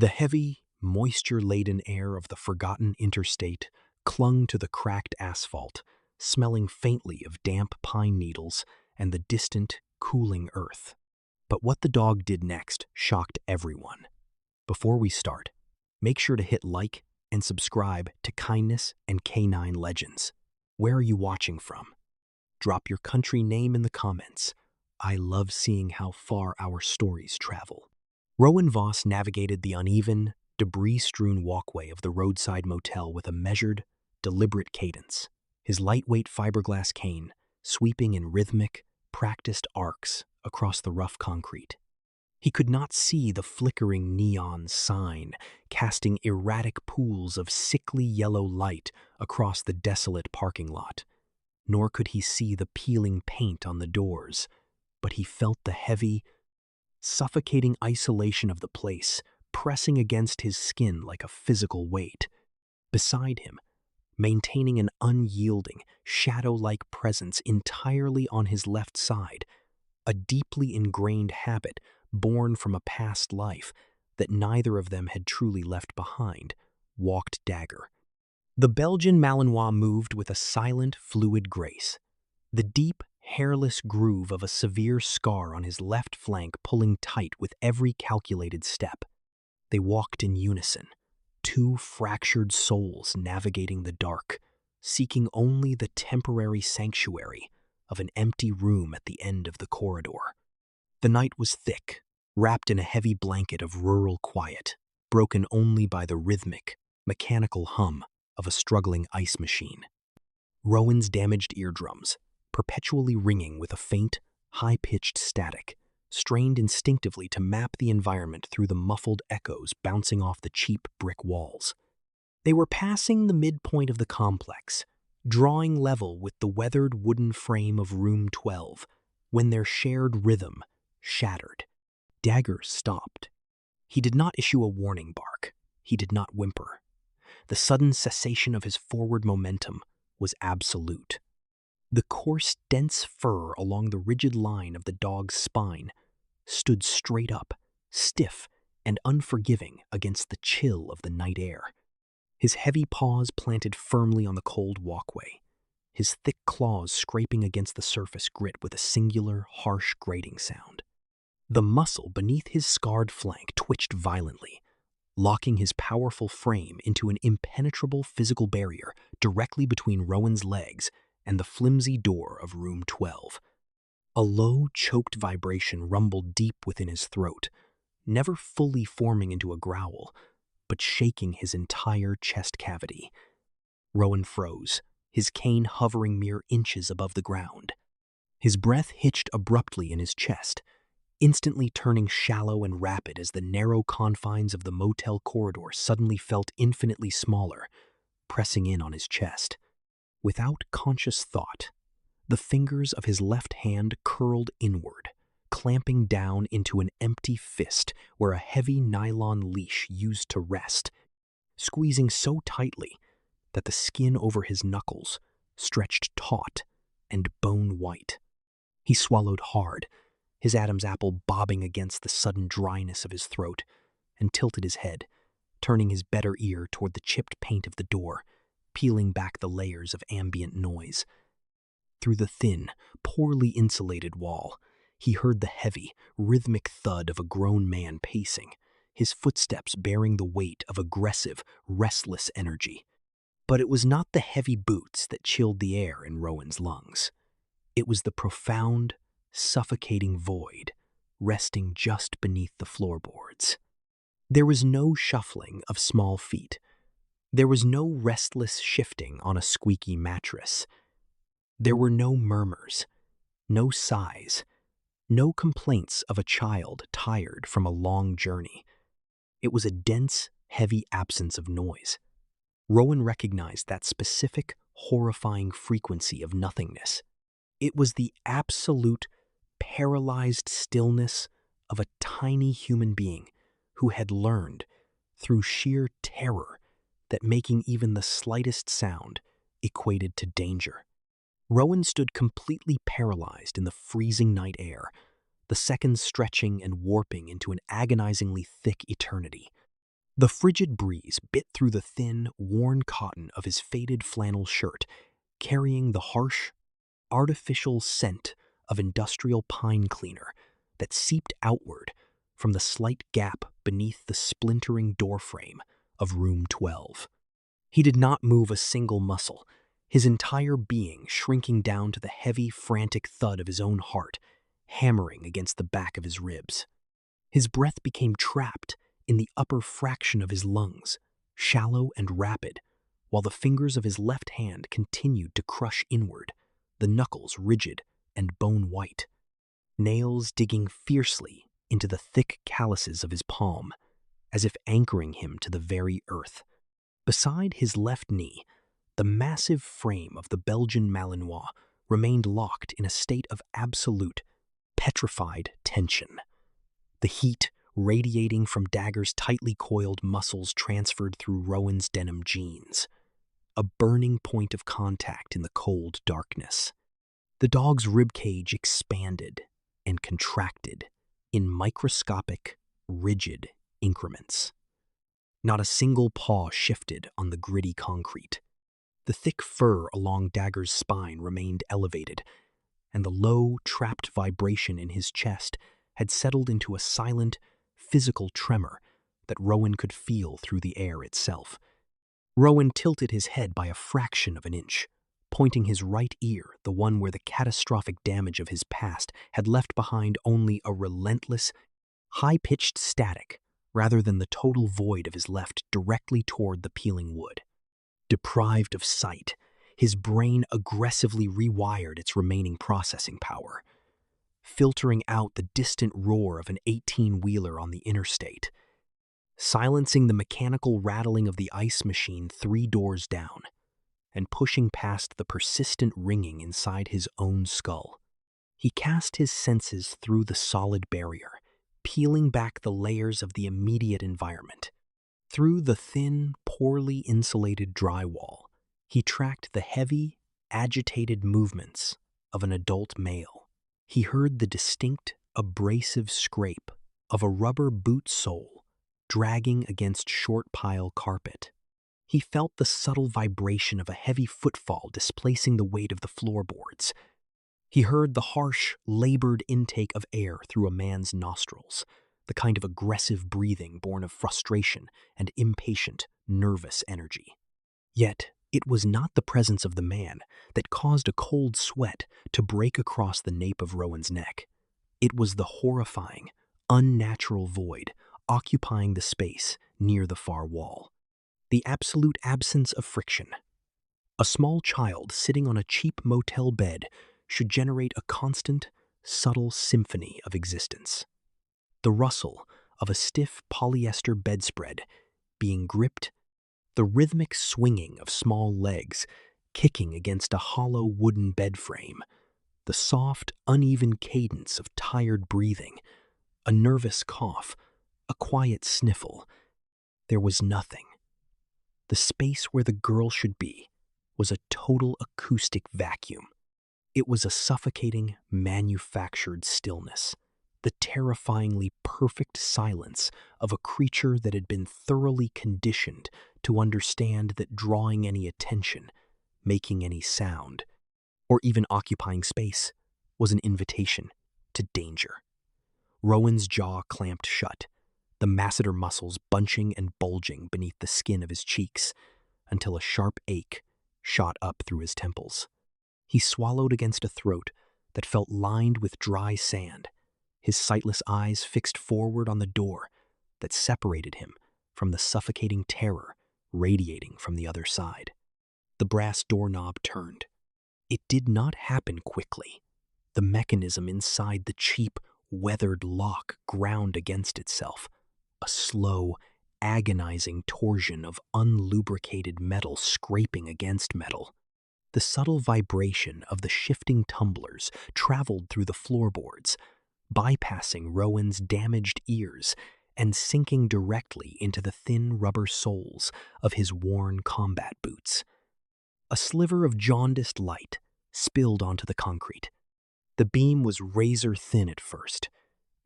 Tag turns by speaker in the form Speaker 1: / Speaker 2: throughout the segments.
Speaker 1: The heavy, moisture-laden air of the forgotten interstate clung to the cracked asphalt, smelling faintly of damp pine needles and the distant, cooling earth. But what the dog did next shocked everyone. Before we start, make sure to hit like and subscribe to Kindness and Canine Legends. Where are you watching from? Drop your country name in the comments. I love seeing how far our stories travel. Rowan Voss navigated the uneven, debris-strewn walkway of the roadside motel with a measured, deliberate cadence, his lightweight fiberglass cane sweeping in rhythmic, practiced arcs across the rough concrete. He could not see the flickering neon sign, casting erratic pools of sickly yellow light across the desolate parking lot. Nor could he see the peeling paint on the doors, but he felt the heavy, suffocating isolation of the place pressing against his skin like a physical weight. Beside him, maintaining an unyielding, shadow-like presence entirely on his left side, a deeply ingrained habit born from a past life that neither of them had truly left behind, walked Dagger. The Belgian Malinois moved with a silent, fluid grace, the deep, hairless groove of a severe scar on his left flank pulling tight with every calculated step. They walked in unison, two fractured souls navigating the dark, seeking only the temporary sanctuary of an empty room at the end of the corridor. The night was thick, wrapped in a heavy blanket of rural quiet, broken only by the rhythmic, mechanical hum of a struggling ice machine. Rowan's damaged eardrums, perpetually ringing with a faint, high-pitched static, strained instinctively to map the environment through the muffled echoes bouncing off the cheap brick walls. They were passing the midpoint of the complex, drawing level with the weathered wooden frame of room 12, when their shared rhythm shattered. Dagger stopped. He did not issue a warning bark. He did not whimper. The sudden cessation of his forward momentum was absolute. The coarse, dense fur along the rigid line of the dog's spine stood straight up, stiff and unforgiving against the chill of the night air. His heavy paws planted firmly on the cold walkway, his thick claws scraping against the surface grit with a singular, harsh grating sound. The muscle beneath his scarred flank twitched violently, locking his powerful frame into an impenetrable physical barrier directly between Rowan's legs and the flimsy door of room 12. A low, choked vibration rumbled deep within his throat, never fully forming into a growl, but shaking his entire chest cavity. Rowan froze, his cane hovering mere inches above the ground. His breath hitched abruptly in his chest, instantly turning shallow and rapid as the narrow confines of the motel corridor suddenly felt infinitely smaller, pressing in on his chest. Without conscious thought, the fingers of his left hand curled inward, clamping down into an empty fist where a heavy nylon leash used to rest, squeezing so tightly that the skin over his knuckles stretched taut and bone-white. He swallowed hard, his Adam's apple bobbing against the sudden dryness of his throat, and tilted his head, turning his better ear toward the chipped paint of the door, peeling back the layers of ambient noise. Through the thin, poorly insulated wall, he heard the heavy, rhythmic thud of a grown man pacing, his footsteps bearing the weight of aggressive, restless energy. But it was not the heavy boots that chilled the air in Rowan's lungs. It was the profound, suffocating void resting just beneath the floorboards. There was no shuffling of small feet. There was no restless shifting on a squeaky mattress. There were no murmurs, no sighs, no complaints of a child tired from a long journey. It was a dense, heavy absence of noise. Rowan recognized that specific, horrifying frequency of nothingness. It was the absolute, paralyzed stillness of a tiny human being who had learned, through sheer terror, that making even the slightest sound equated to danger. Rowan stood completely paralyzed in the freezing night air, the seconds stretching and warping into an agonizingly thick eternity. The frigid breeze bit through the thin, worn cotton of his faded flannel shirt, carrying the harsh, artificial scent of industrial pine cleaner that seeped outward from the slight gap beneath the splintering doorframe of room 12. He did not move a single muscle, his entire being shrinking down to the heavy, frantic thud of his own heart, hammering against the back of his ribs. His breath became trapped in the upper fraction of his lungs, shallow and rapid, while the fingers of his left hand continued to crush inward, the knuckles rigid and bone-white, nails digging fiercely into the thick calluses of his palm, as if anchoring him to the very earth. Beside his left knee, the massive frame of the Belgian Malinois remained locked in a state of absolute, petrified tension. The heat radiating from Dagger's tightly coiled muscles transferred through Rowan's denim jeans, a burning point of contact in the cold darkness. The dog's ribcage expanded and contracted in microscopic, rigid increments. Not a single paw shifted on the gritty concrete. The thick fur along Dagger's spine remained elevated, and the low, trapped vibration in his chest had settled into a silent, physical tremor that Rowan could feel through the air itself. Rowan tilted his head by a fraction of an inch, pointing his right ear, the one where the catastrophic damage of his past had left behind only a relentless, high-pitched static rather than the total void of his left directly toward the peeling wood. Deprived of sight, his brain aggressively rewired its remaining processing power, filtering out the distant roar of an 18-wheeler on the interstate, silencing the mechanical rattling of the ice machine 3 doors down, and pushing past the persistent ringing inside his own skull. He cast his senses through the solid barrier, peeling back the layers of the immediate environment. Through the thin, poorly insulated drywall, he tracked the heavy, agitated movements of an adult male. He heard the distinct, abrasive scrape of a rubber boot sole dragging against short pile carpet. He felt the subtle vibration of a heavy footfall displacing the weight of the floorboards. He heard the harsh, labored intake of air through a man's nostrils, the kind of aggressive breathing born of frustration and impatient, nervous energy. Yet, it was not the presence of the man that caused a cold sweat to break across the nape of Rowan's neck. It was the horrifying, unnatural void occupying the space near the far wall. The absolute absence of friction. A small child sitting on a cheap motel bed should generate a constant, subtle symphony of existence. The rustle of a stiff polyester bedspread being gripped, the rhythmic swinging of small legs kicking against a hollow wooden bed frame, the soft, uneven cadence of tired breathing, a nervous cough, a quiet sniffle. There was nothing. The space where the girl should be was a total acoustic vacuum. It was a suffocating, manufactured stillness, the terrifyingly perfect silence of a creature that had been thoroughly conditioned to understand that drawing any attention, making any sound, or even occupying space was an invitation to danger. Rowan's jaw clamped shut, the masseter muscles bunching and bulging beneath the skin of his cheeks, until a sharp ache shot up through his temples. He swallowed against a throat that felt lined with dry sand, his sightless eyes fixed forward on the door that separated him from the suffocating terror radiating from the other side. The brass doorknob turned. It did not happen quickly. The mechanism inside the cheap, weathered lock ground against itself, a slow, agonizing torsion of unlubricated metal scraping against metal. The subtle vibration of the shifting tumblers traveled through the floorboards, bypassing Rowan's damaged ears and sinking directly into the thin rubber soles of his worn combat boots. A sliver of jaundiced light spilled onto the concrete. The beam was razor-thin at first.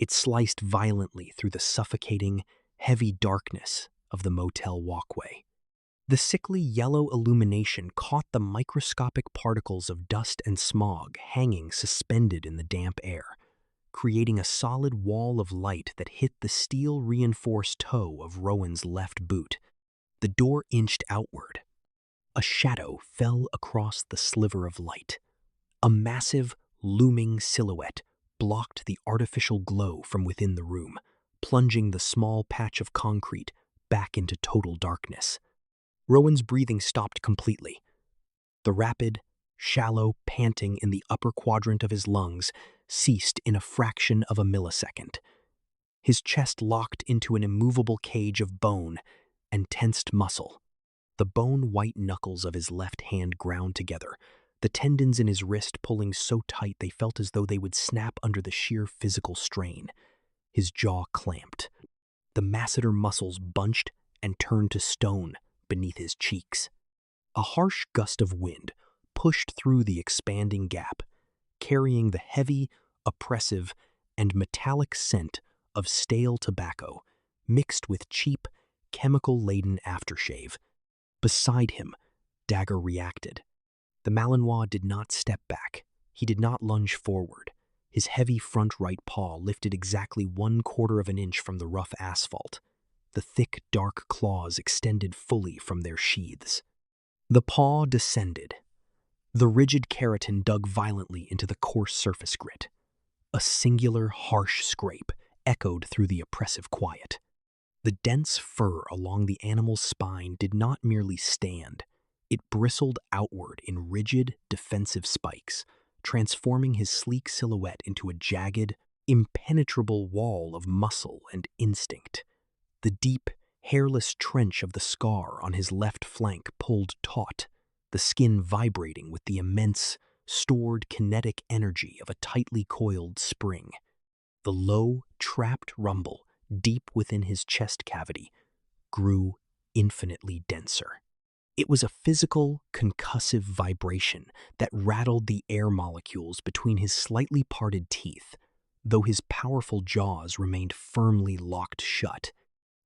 Speaker 1: It sliced violently through the suffocating, heavy darkness of the motel walkway. The sickly yellow illumination caught the microscopic particles of dust and smog hanging suspended in the damp air, creating a solid wall of light that hit the steel-reinforced toe of Rowan's left boot. The door inched outward. A shadow fell across the sliver of light. A massive, looming silhouette blocked the artificial glow from within the room, plunging the small patch of concrete back into total darkness. Rowan's breathing stopped completely. The rapid, shallow panting in the upper quadrant of his lungs ceased in a fraction of a millisecond. His chest locked into an immovable cage of bone and tensed muscle. The bone-white knuckles of his left hand ground together, the tendons in his wrist pulling so tight they felt as though they would snap under the sheer physical strain. His jaw clamped. The masseter muscles bunched and turned to stone beneath his cheeks. A harsh gust of wind pushed through the expanding gap, carrying the heavy, oppressive, and metallic scent of stale tobacco mixed with cheap, chemical-laden aftershave. Beside him, Dagger reacted. The Malinois did not step back. He did not lunge forward. His heavy front right paw lifted exactly 1/4 of an inch from the rough asphalt. The thick, dark claws extended fully from their sheaths. The paw descended. The rigid keratin dug violently into the coarse surface grit. A singular, harsh scrape echoed through the oppressive quiet. The dense fur along the animal's spine did not merely stand. It bristled outward in rigid, defensive spikes, transforming his sleek silhouette into a jagged, impenetrable wall of muscle and instinct. The deep, hairless trench of the scar on his left flank pulled taut, the skin vibrating with the immense, stored kinetic energy of a tightly coiled spring. The low, trapped rumble deep within his chest cavity grew infinitely denser. It was a physical, concussive vibration that rattled the air molecules between his slightly parted teeth, though his powerful jaws remained firmly locked shut.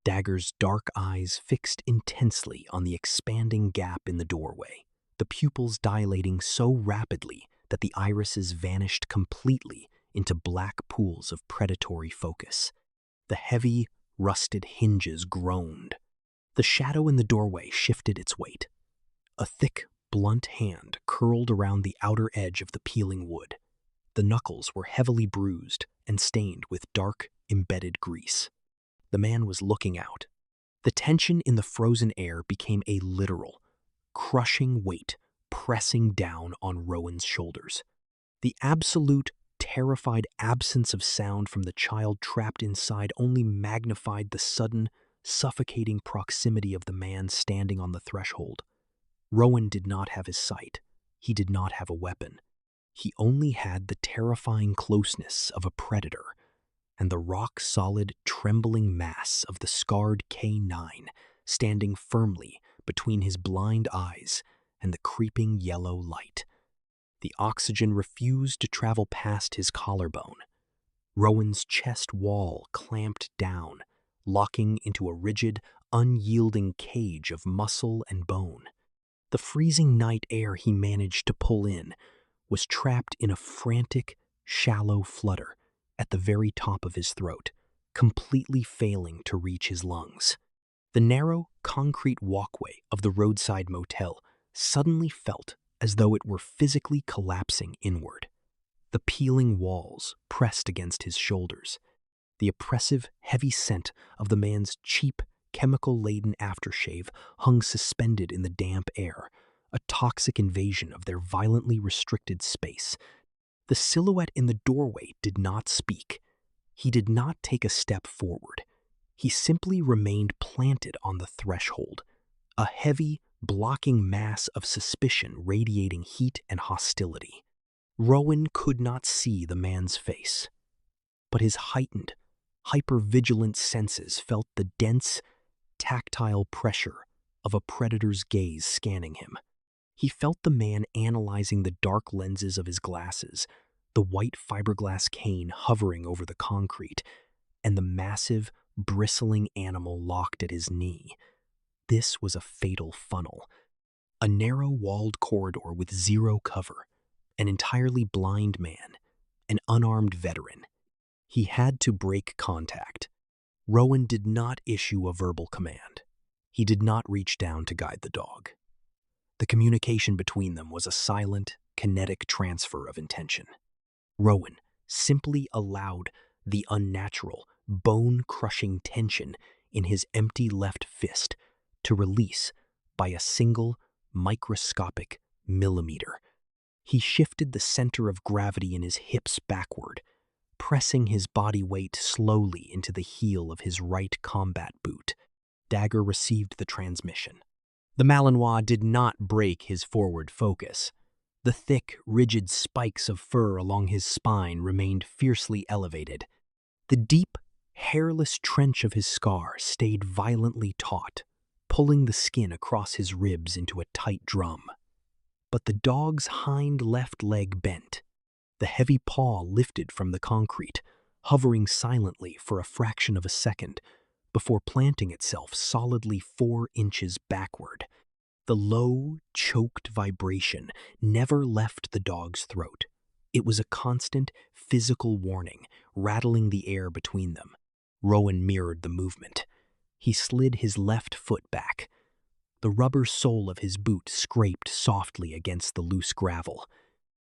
Speaker 1: Dagger's dark eyes fixed intensely on the expanding gap in the doorway, the pupils dilating so rapidly that the irises vanished completely into black pools of predatory focus. The heavy, rusted hinges groaned. The shadow in the doorway shifted its weight. A thick, blunt hand curled around the outer edge of the peeling wood. The knuckles were heavily bruised and stained with dark, embedded grease. The man was looking out. The tension in the frozen air became a literal, crushing weight pressing down on Rowan's shoulders. The absolute, terrified absence of sound from the child trapped inside only magnified the sudden, suffocating proximity of the man standing on the threshold. Rowan did not have his sight. He did not have a weapon. He only had the terrifying closeness of a predator and the rock-solid, trembling mass of the scarred K9 standing firmly between his blind eyes and the creeping yellow light. The oxygen refused to travel past his collarbone. Rowan's chest wall clamped down, locking into a rigid, unyielding cage of muscle and bone. The freezing night air he managed to pull in was trapped in a frantic, shallow flutter at the very top of his throat, completely failing to reach his lungs. The narrow, concrete walkway of the roadside motel suddenly felt as though it were physically collapsing inward. The peeling walls pressed against his shoulders. The oppressive, heavy scent of the man's cheap, chemical-laden aftershave hung suspended in the damp air, a toxic invasion of their violently restricted space. The silhouette in the doorway did not speak. He did not take a step forward. He simply remained planted on the threshold, a heavy, blocking mass of suspicion radiating heat and hostility. Rowan could not see the man's face, but his heightened, hyper-vigilant senses felt the dense, tactile pressure of a predator's gaze scanning him. He felt the man analyzing the dark lenses of his glasses, the white fiberglass cane hovering over the concrete, and the massive, bristling animal locked at his knee. This was a fatal funnel, a narrow-walled corridor with zero cover, an entirely blind man, an unarmed veteran. He had to break contact. Rowan did not issue a verbal command. He did not reach down to guide the dog. The communication between them was a silent, kinetic transfer of intention. Rowan simply allowed the unnatural, bone-crushing tension in his empty left fist to release by a single, microscopic millimeter. He shifted the center of gravity in his hips backward, pressing his body weight slowly into the heel of his right combat boot. Dagger received the transmission. The Malinois did not break his forward focus. The thick, rigid spikes of fur along his spine remained fiercely elevated. The deep, hairless trench of his scar stayed violently taut, pulling the skin across his ribs into a tight drum. But the dog's hind left leg bent. The heavy paw lifted from the concrete, hovering silently for a fraction of a second before planting itself solidly 4 inches backward. The low, choked vibration never left the dog's throat. It was a constant, physical warning, rattling the air between them. Rowan mirrored the movement. He slid his left foot back. The rubber sole of his boot scraped softly against the loose gravel.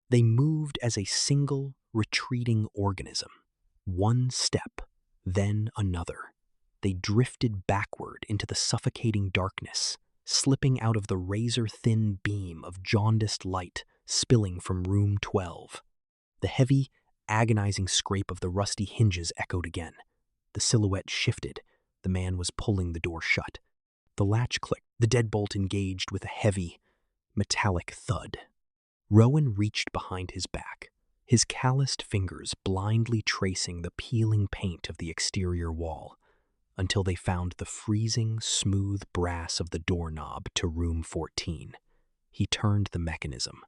Speaker 1: They moved as a single, retreating organism. One step, then another. They drifted backward into the suffocating darkness, slipping out of the razor-thin beam of jaundiced light spilling from room 12. The heavy, agonizing scrape of the rusty hinges echoed again. The silhouette shifted. The man was pulling the door shut. The latch clicked. The deadbolt engaged with a heavy, metallic thud. Rowan reached behind his back, his calloused fingers blindly tracing the peeling paint of the exterior wall, until they found the freezing, smooth brass of the doorknob to room 14. He turned the mechanism.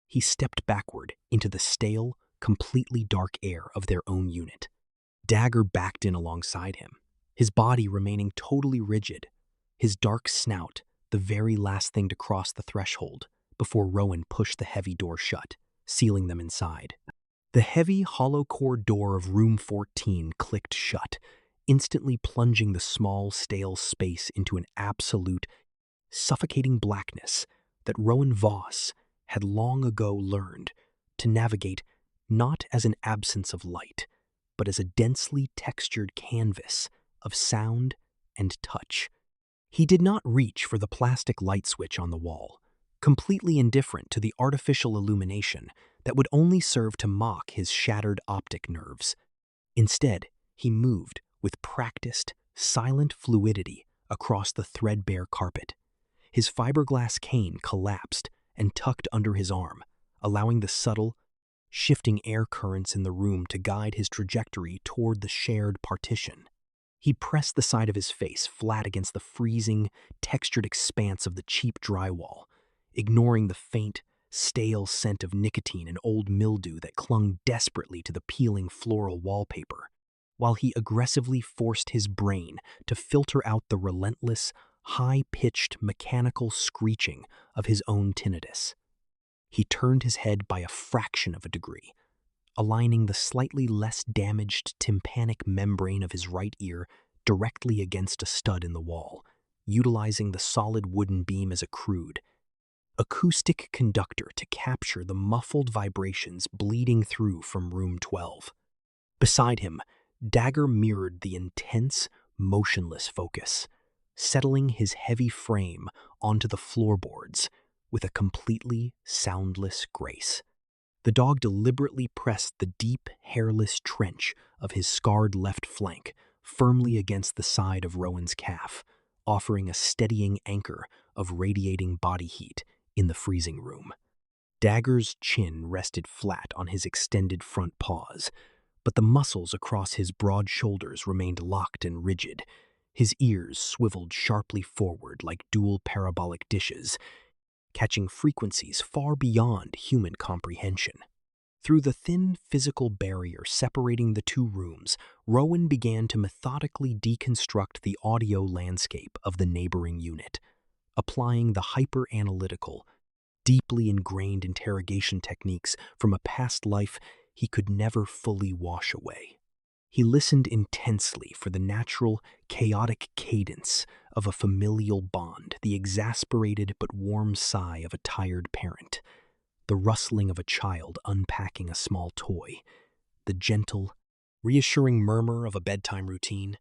Speaker 1: He stepped backward into the stale, completely dark air of their own unit. Dagger backed in alongside him, his body remaining totally rigid, his dark snout the very last thing to cross the threshold before Rowan pushed the heavy door shut, sealing them inside. The heavy, hollow-core door of room 14 clicked shut, instantly plunging the small, stale space into an absolute, suffocating blackness that Rowan Voss had long ago learned to navigate not as an absence of light, but as a densely textured canvas of sound and touch. He did not reach for the plastic light switch on the wall, completely indifferent to the artificial illumination that would only serve to mock his shattered optic nerves. Instead, he moved with practiced, silent fluidity across the threadbare carpet. His fiberglass cane collapsed and tucked under his arm, allowing the subtle, shifting air currents in the room to guide his trajectory toward the shared partition. He pressed the side of his face flat against the freezing, textured expanse of the cheap drywall, ignoring the faint, stale scent of nicotine and old mildew that clung desperately to the peeling floral wallpaper, while he aggressively forced his brain to filter out the relentless, high-pitched mechanical screeching of his own tinnitus. He turned his head by a fraction of a degree, aligning the slightly less damaged tympanic membrane of his right ear directly against a stud in the wall, utilizing the solid wooden beam as a crude, acoustic conductor to capture the muffled vibrations bleeding through from room 12. Beside him, Dagger mirrored the intense, motionless focus, settling his heavy frame onto the floorboards with a completely soundless grace. The dog deliberately pressed the deep, hairless trench of his scarred left flank firmly against the side of Rowan's calf, offering a steadying anchor of radiating body heat in the freezing room. Dagger's chin rested flat on his extended front paws, but the muscles across his broad shoulders remained locked and rigid. His ears swiveled sharply forward like dual parabolic dishes, catching frequencies far beyond human comprehension. Through the thin physical barrier separating the two rooms, Rowan began to methodically deconstruct the audio landscape of the neighboring unit, applying the hyper-analytical, deeply ingrained interrogation techniques from a past life he could never fully wash away. He listened intensely for the natural, chaotic cadence of a familial bond, the exasperated but warm sigh of a tired parent, the rustling of a child unpacking a small toy, the gentle, reassuring murmur of a bedtime routine.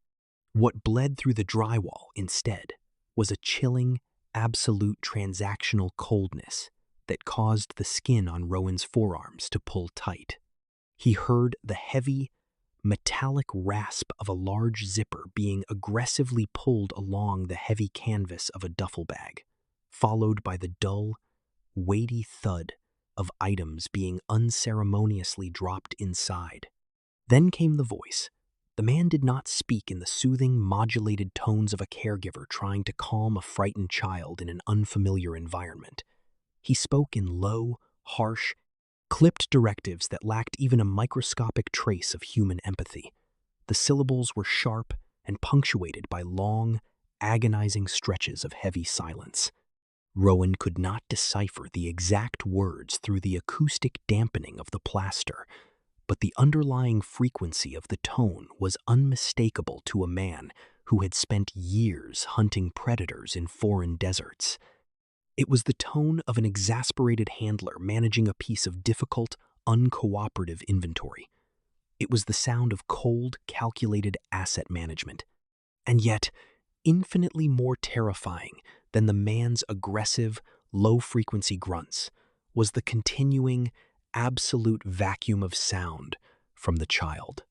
Speaker 1: What bled through the drywall, instead, was a chilling, absolute transactional coldness that caused the skin on Rowan's forearms to pull tight. He heard the heavy, metallic rasp of a large zipper being aggressively pulled along the heavy canvas of a duffel bag, followed by the dull, weighty thud of items being unceremoniously dropped inside. Then came the voice. The man did not speak in the soothing, modulated tones of a caregiver trying to calm a frightened child in an unfamiliar environment. He spoke in low, harsh, clipped directives that lacked even a microscopic trace of human empathy. The syllables were sharp and punctuated by long, agonizing stretches of heavy silence. Rowan could not decipher the exact words through the acoustic dampening of the plaster, but the underlying frequency of the tone was unmistakable to a man who had spent years hunting predators in foreign deserts. It was the tone of an exasperated handler managing a piece of difficult, uncooperative inventory. It was the sound of cold, calculated asset management. And yet, infinitely more terrifying than the man's aggressive, low-frequency grunts was the continuing, absolute vacuum of sound from the child.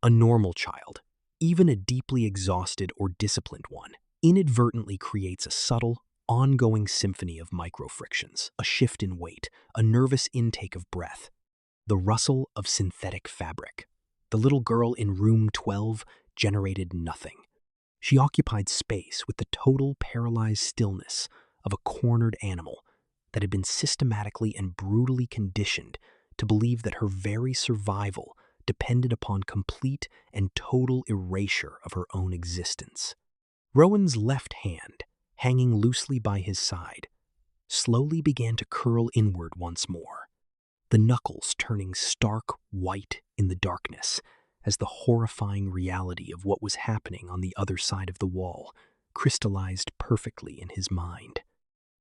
Speaker 1: A normal child, even a deeply exhausted or disciplined one, inadvertently creates a subtle, ongoing symphony of microfrictions, a shift in weight, a nervous intake of breath, the rustle of synthetic fabric. The little girl in room 12 generated nothing. She occupied space with the total paralyzed stillness of a cornered animal that had been systematically and brutally conditioned to believe that her very survival depended upon complete and total erasure of her own existence. Rowan's left hand, hanging loosely by his side, slowly began to curl inward once more, the knuckles turning stark white in the darkness as the horrifying reality of what was happening on the other side of the wall crystallized perfectly in his mind.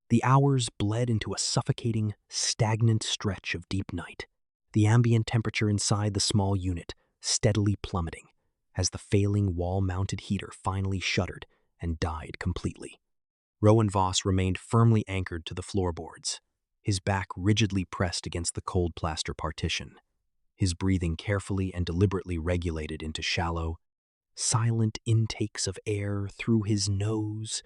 Speaker 1: The hours bled into a suffocating, stagnant stretch of deep night, the ambient temperature inside the small unit steadily plummeting as the failing wall-mounted heater finally shuddered and died completely. Rowan Voss remained firmly anchored to the floorboards, his back rigidly pressed against the cold plaster partition, his breathing carefully and deliberately regulated into shallow, silent intakes of air through his nose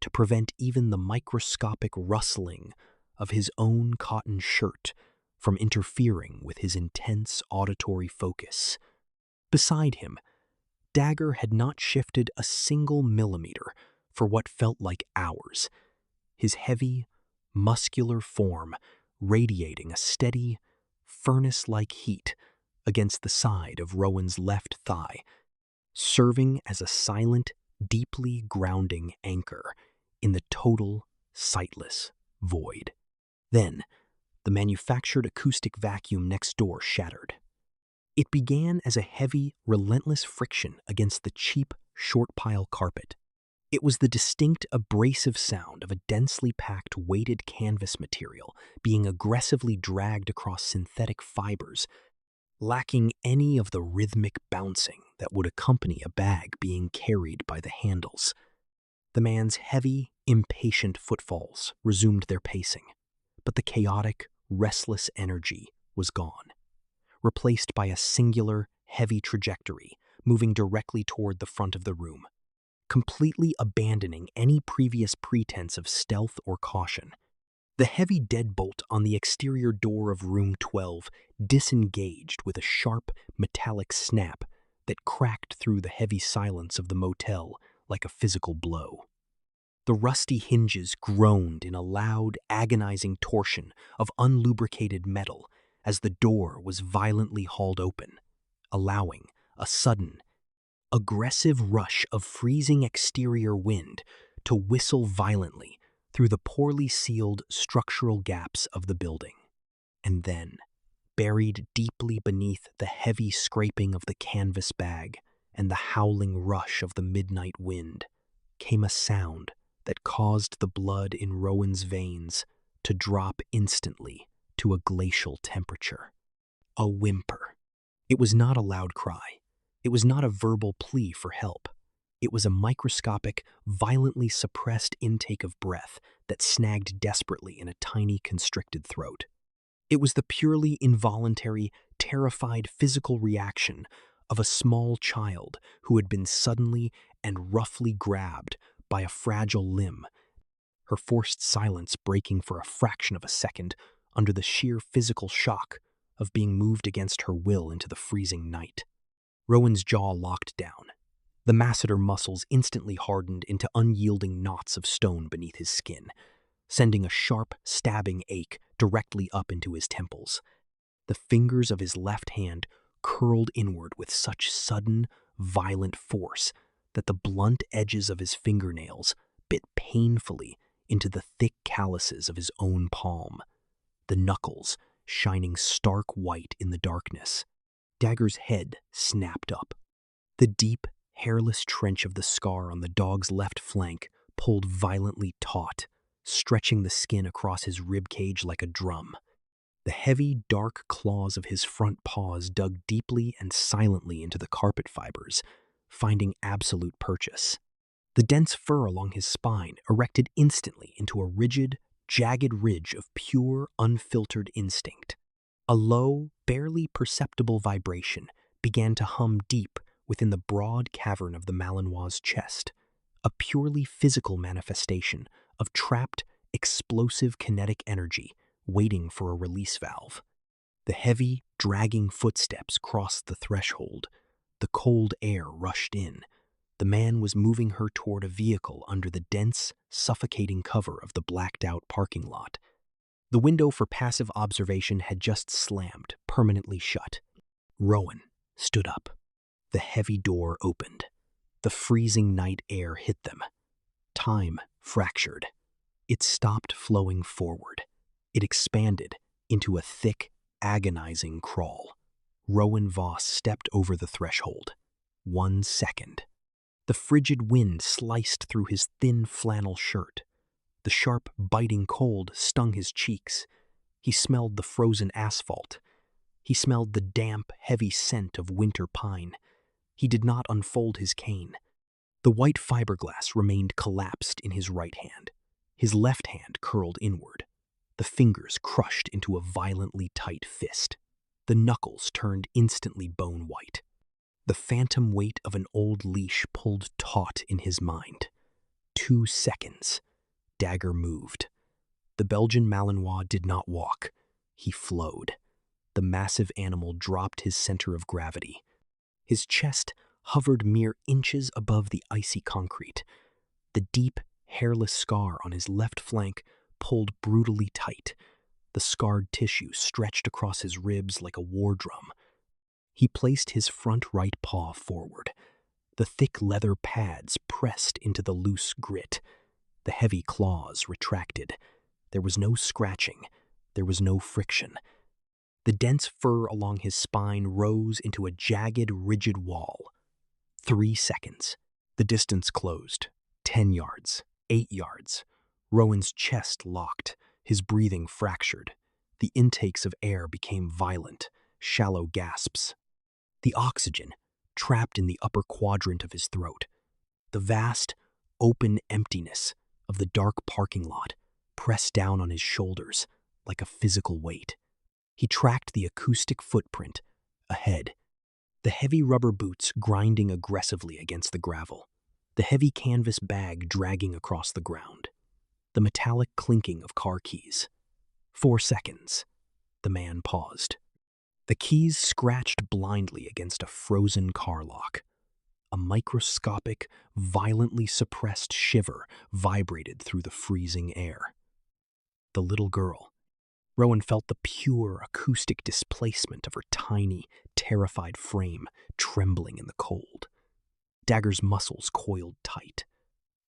Speaker 1: to prevent even the microscopic rustling of his own cotton shirt from interfering with his intense auditory focus. Beside him, Dagger had not shifted a single millimeter for what felt like hours, his heavy, muscular form radiating a steady, furnace-like heat against the side of Rowan's left thigh, serving as a silent, deeply grounding anchor in the total, sightless void. Then, the manufactured acoustic vacuum next door shattered. It began as a heavy, relentless friction against the cheap, short-pile carpet. It was the distinct, abrasive sound of a densely packed, weighted canvas material being aggressively dragged across synthetic fibers, lacking any of the rhythmic bouncing that would accompany a bag being carried by the handles. The man's heavy, impatient footfalls resumed their pacing, but the chaotic, restless energy was gone, replaced by a singular, heavy trajectory moving directly toward the front of the room, completely abandoning any previous pretense of stealth or caution. The heavy deadbolt on the exterior door of room 12 disengaged with a sharp, metallic snap that cracked through the heavy silence of the motel like a physical blow. The rusty hinges groaned in a loud, agonizing torsion of unlubricated metal as the door was violently hauled open, allowing a sudden, aggressive rush of freezing exterior wind to whistle violently through the poorly sealed structural gaps of the building. And then, buried deeply beneath the heavy scraping of the canvas bag and the howling rush of the midnight wind, came a sound that caused the blood in Rowan's veins to drop instantly to a glacial temperature. A whimper. It was not a loud cry. It was not a verbal plea for help. It was a microscopic, violently suppressed intake of breath that snagged desperately in a tiny, constricted throat. It was the purely involuntary, terrified physical reaction of a small child who had been suddenly and roughly grabbed by a fragile limb, her forced silence breaking for a fraction of a second under the sheer physical shock of being moved against her will into the freezing night. Rowan's jaw locked down. The masseter muscles instantly hardened into unyielding knots of stone beneath his skin, sending a sharp, stabbing ache directly up into his temples. The fingers of his left hand curled inward with such sudden, violent force that the blunt edges of his fingernails bit painfully into the thick calluses of his own palm, the knuckles shining stark white in the darkness. Dagger's head snapped up. The deep, hairless trench of the scar on the dog's left flank pulled violently taut, stretching the skin across his ribcage like a drum. The heavy, dark claws of his front paws dug deeply and silently into the carpet fibers, finding absolute purchase. The dense fur along his spine erected instantly into a rigid, jagged ridge of pure, unfiltered instinct. A low, barely perceptible vibration began to hum deep within the broad cavern of the Malinois' chest, a purely physical manifestation of trapped, explosive kinetic energy waiting for a release valve. The heavy, dragging footsteps crossed the threshold. The cold air rushed in. The man was moving her toward a vehicle under the dense, suffocating cover of the blacked-out parking lot. The window for passive observation had just slammed, permanently shut. Rowan stood up. The heavy door opened. The freezing night air hit them. Time fractured. It stopped flowing forward. It expanded into a thick, agonizing crawl. Rowan Voss stepped over the threshold. 1 second. The frigid wind sliced through his thin flannel shirt. The sharp, biting cold stung his cheeks. He smelled the frozen asphalt. He smelled the damp, heavy scent of winter pine. He did not unfold his cane. The white fiberglass remained collapsed in his right hand. His left hand curled inward. The fingers crushed into a violently tight fist. The knuckles turned instantly bone white. The phantom weight of an old leash pulled taut in his mind. 2 seconds. Dagger moved. The Belgian Malinois did not walk. He flowed. The massive animal dropped his center of gravity. His chest hovered mere inches above the icy concrete. The deep, hairless scar on his left flank pulled brutally tight. The scarred tissue stretched across his ribs like a war drum. He placed his front right paw forward. The thick leather pads pressed into the loose grit. The heavy claws retracted. There was no scratching. There was no friction. The dense fur along his spine rose into a jagged, rigid wall. 3 seconds. The distance closed. 10 yards. 8 yards. Rowan's chest locked, his breathing fractured. The intakes of air became violent, shallow gasps. The oxygen trapped in the upper quadrant of his throat. The vast, open emptiness of the dark parking lot pressed down on his shoulders like a physical weight. He tracked the acoustic footprint ahead, the heavy rubber boots grinding aggressively against the gravel, the heavy canvas bag dragging across the ground, the metallic clinking of car keys. 4 seconds. The man paused. The keys scratched blindly against a frozen car lock. A microscopic, violently suppressed shiver vibrated through the freezing air. The little girl, Rowan felt the pure acoustic displacement of her tiny, terrified frame trembling in the cold. Dagger's muscles coiled tight.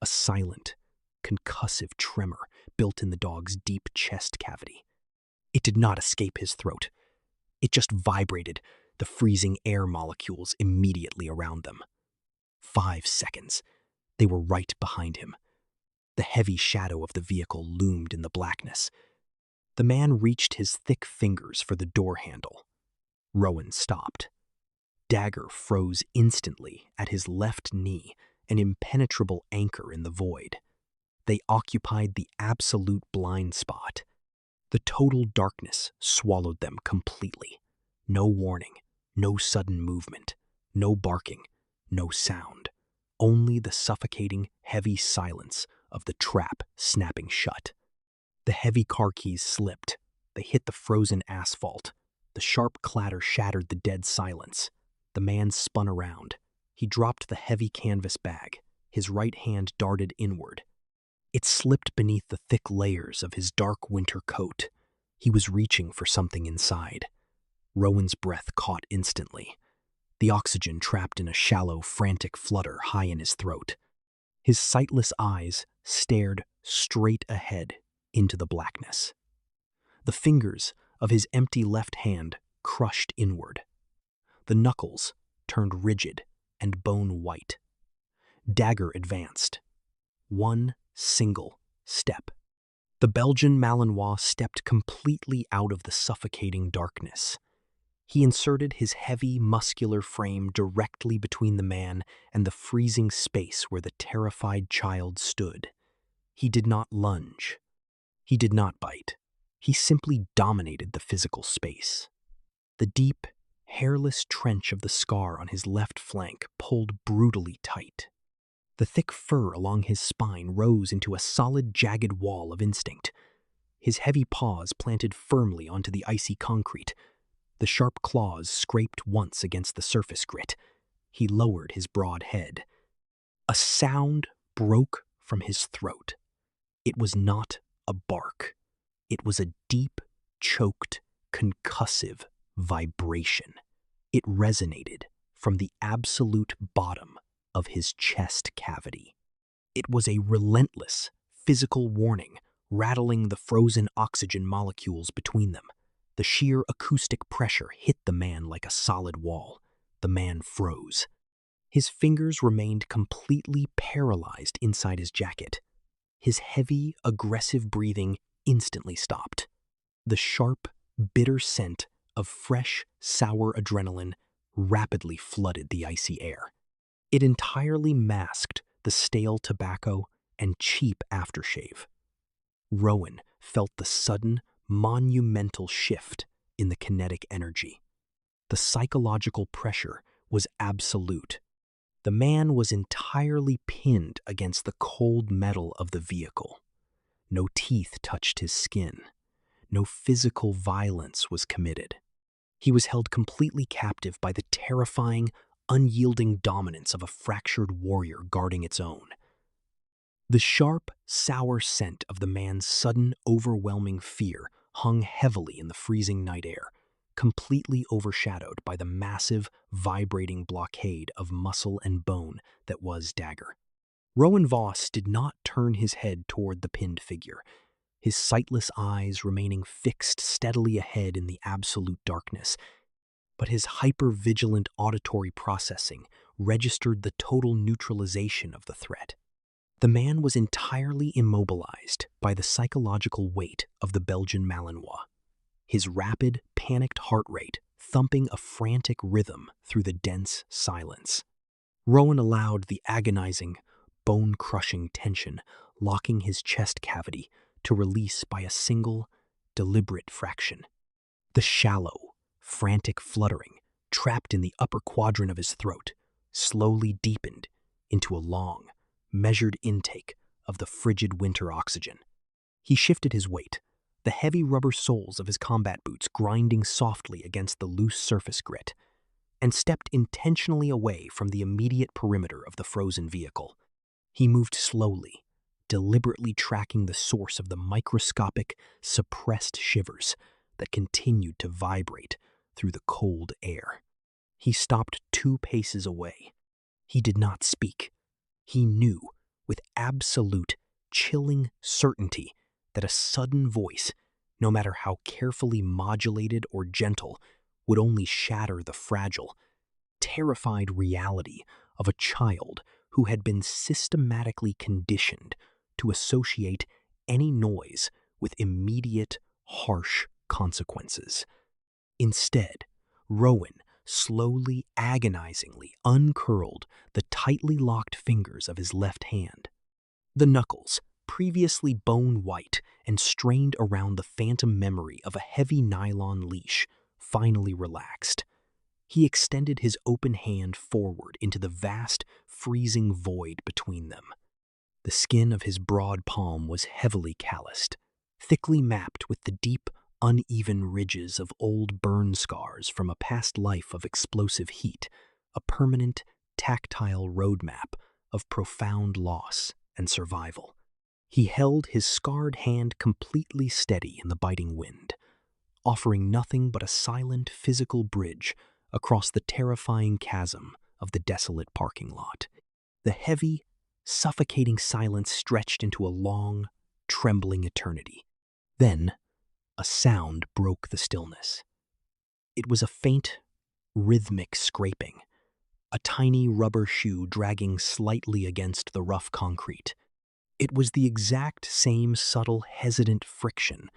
Speaker 1: A silent, concussive tremor built in the dog's deep chest cavity. It did not escape his throat. It just vibrated, the freezing air molecules immediately around them. 5 seconds. They were right behind him. The heavy shadow of the vehicle loomed in the blackness. The man reached his thick fingers for the door handle. Rowan stopped. Dagger froze instantly at his left knee, an impenetrable anchor in the void. They occupied the absolute blind spot. The total darkness swallowed them completely. No warning, no sudden movement, no barking, no sound. Only the suffocating, heavy silence of the trap snapping shut. The heavy car keys slipped. They hit the frozen asphalt. The sharp clatter shattered the dead silence. The man spun around. He dropped the heavy canvas bag. His right hand darted inward. It slipped beneath the thick layers of his dark winter coat. He was reaching for something inside. Rowan's breath caught instantly. The oxygen trapped in a shallow, frantic flutter high in his throat. His sightless eyes stared straight ahead into the blackness. The fingers of his empty left hand crushed inward. The knuckles turned rigid and bone-white. Dagger advanced. One single step. The Belgian Malinois stepped completely out of the suffocating darkness. He inserted his heavy, muscular frame directly between the man and the freezing space where the terrified child stood. He did not lunge. He did not bite. He simply dominated the physical space. The deep, hairless trench of the scar on his left flank pulled brutally tight. The thick fur along his spine rose into a solid, jagged wall of instinct. His heavy paws planted firmly onto the icy concrete. The sharp claws scraped once against the surface grit. He lowered his broad head. A sound broke from his throat. It was not a bark. It was a deep, choked, concussive vibration. It resonated from the absolute bottom of his chest cavity. It was a relentless, physical warning, rattling the frozen oxygen molecules between them. The sheer acoustic pressure hit the man like a solid wall. The man froze. His fingers remained completely paralyzed inside his jacket. His heavy, aggressive breathing instantly stopped. The sharp, bitter scent of fresh, sour adrenaline rapidly flooded the icy air. It entirely masked the stale tobacco and cheap aftershave. Rowan felt the sudden, monumental shift in the kinetic energy. The psychological pressure was absolute. The man was entirely pinned against the cold metal of the vehicle. No teeth touched his skin. No physical violence was committed. He was held completely captive by the terrifying, unyielding dominance of a fractured warrior guarding its own. The sharp, sour scent of the man's sudden, overwhelming fear hung heavily in the freezing night air, completely overshadowed by the massive, vibrating blockade of muscle and bone that was Dagger. Rowan Voss did not turn his head toward the pinned figure, his sightless eyes remaining fixed steadily ahead in the absolute darkness. But his hyper-vigilant auditory processing registered the total neutralization of the threat. The man was entirely immobilized by the psychological weight of the Belgian Malinois. His rapid, panicked heart rate thumping a frantic rhythm through the dense silence. Rowan allowed the agonizing, bone-crushing tension locking his chest cavity to release by a single, deliberate fraction. The shallow, frantic fluttering, trapped in the upper quadrant of his throat, slowly deepened into a long, measured intake of the frigid winter oxygen. He shifted his weight, the heavy rubber soles of his combat boots grinding softly against the loose surface grit, and stepped intentionally away from the immediate perimeter of the frozen vehicle. He moved slowly, deliberately tracking the source of the microscopic, suppressed shivers that continued to vibrate through the cold air. He stopped 2 paces away. He did not speak. He knew, with absolute, chilling certainty, that a sudden voice, no matter how carefully modulated or gentle, would only shatter the fragile, terrified reality of a child who had been systematically conditioned to associate any noise with immediate, harsh consequences. Instead, Rowan slowly, agonizingly uncurled the tightly locked fingers of his left hand. The knuckles, previously bone-white and strained around the phantom memory of a heavy nylon leash, finally relaxed. He extended his open hand forward into the vast, freezing void between them. The skin of his broad palm was heavily calloused, thickly mapped with the deep, uneven ridges of old burn scars from a past life of explosive heat, a permanent, tactile roadmap of profound loss and survival. He held his scarred hand completely steady in the biting wind, offering nothing but a silent physical bridge across the terrifying chasm of the desolate parking lot. The heavy, suffocating silence stretched into a long, trembling eternity. Then, a sound broke the stillness. It was a faint, rhythmic scraping, a tiny rubber shoe dragging slightly against the rough concrete. It was the exact same subtle, hesitant friction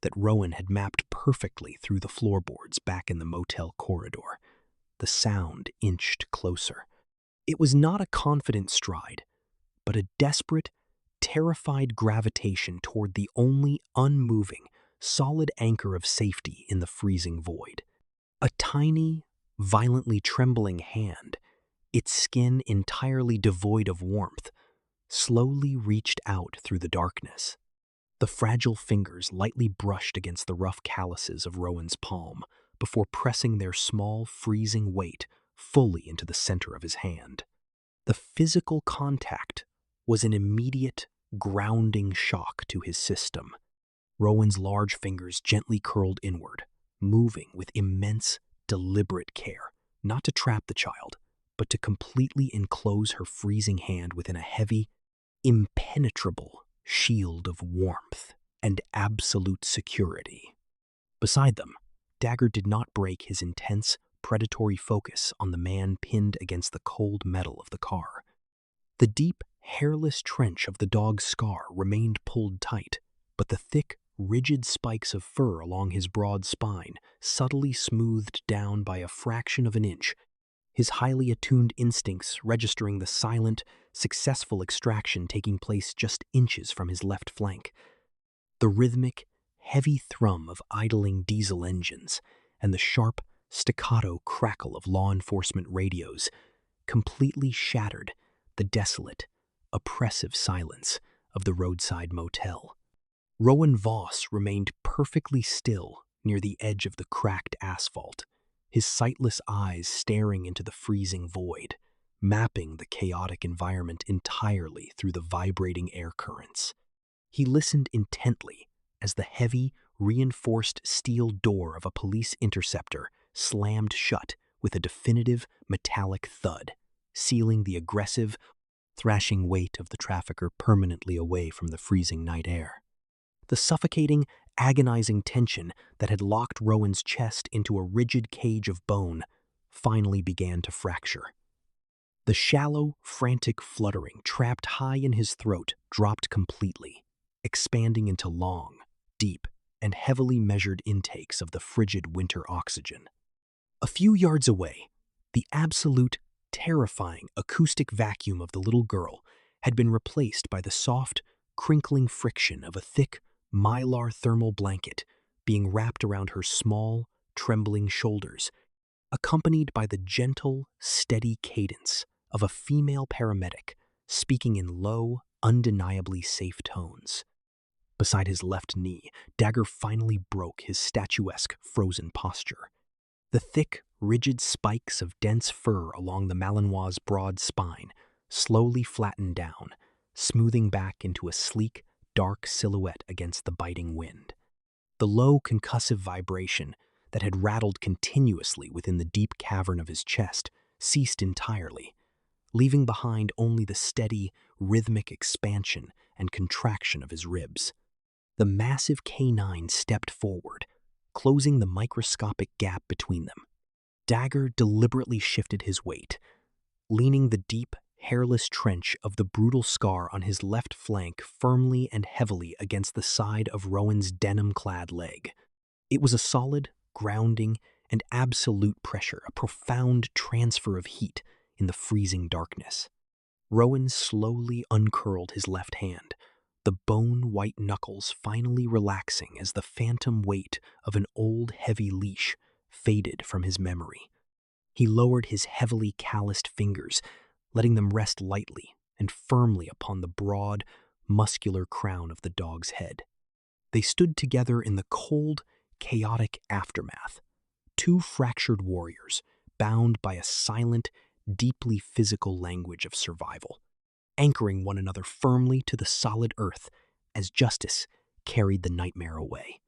Speaker 1: that Rowan had mapped perfectly through the floorboards back in the motel corridor. The sound inched closer. It was not a confident stride, but a desperate, terrified gravitation toward the only unmoving, solid anchor of safety in the freezing void. A tiny, violently trembling hand, its skin entirely devoid of warmth, slowly reached out through the darkness. The fragile fingers lightly brushed against the rough calluses of Rowan's palm before pressing their small, freezing weight fully into the center of his hand. The physical contact was an immediate, grounding shock to his system. Rowan's large fingers gently curled inward, moving with immense, deliberate care, not to trap the child, but to completely enclose her freezing hand within a heavy, impenetrable shield of warmth and absolute security. Beside them, Dagger did not break his intense, predatory focus on the man pinned against the cold metal of the car. The deep, hairless trench of the dog's scar remained pulled tight, but the thick, rigid spikes of fur along his broad spine, subtly smoothed down by a fraction of an inch, his highly attuned instincts registering the silent, successful extraction taking place just inches from his left flank. The rhythmic, heavy thrum of idling diesel engines and the sharp, staccato crackle of law enforcement radios completely shattered the desolate, oppressive silence of the roadside motel. Rowan Voss remained perfectly still near the edge of the cracked asphalt, his sightless eyes staring into the freezing void, mapping the chaotic environment entirely through the vibrating air currents. He listened intently as the heavy, reinforced steel door of a police interceptor slammed shut with a definitive metallic thud, sealing the aggressive, thrashing weight of the trafficker permanently away from the freezing night air. The suffocating, agonizing tension that had locked Rowan's chest into a rigid cage of bone finally began to fracture. The shallow, frantic fluttering trapped high in his throat dropped completely, expanding into long, deep, and heavily measured intakes of the frigid winter oxygen. A few yards away, the absolute, terrifying acoustic vacuum of the little girl had been replaced by the soft, crinkling friction of a thick, mylar thermal blanket being wrapped around her small, trembling shoulders, accompanied by the gentle, steady cadence of a female paramedic speaking in low, undeniably safe tones. Beside his left knee, Dagger finally broke his statuesque, frozen posture. The thick, rigid spikes of dense fur along the Malinois' broad spine slowly flattened down, smoothing back into a sleek, dark silhouette against the biting wind. The low, concussive vibration that had rattled continuously within the deep cavern of his chest ceased entirely, leaving behind only the steady, rhythmic expansion and contraction of his ribs. The massive canine stepped forward, closing the microscopic gap between them. Dagger deliberately shifted his weight, leaning the deep, hairless trench of the brutal scar on his left flank firmly and heavily against the side of Rowan's denim-clad leg. It was a solid, grounding, and absolute pressure, a profound transfer of heat in the freezing darkness. Rowan slowly uncurled his left hand, the bone-white knuckles finally relaxing as the phantom weight of an old heavy leash faded from his memory. He lowered his heavily calloused fingers, letting them rest lightly and firmly upon the broad, muscular crown of the dog's head. They stood together in the cold, chaotic aftermath, two fractured warriors bound by a silent, deeply physical language of survival, anchoring one another firmly to the solid earth as justice carried the nightmare away.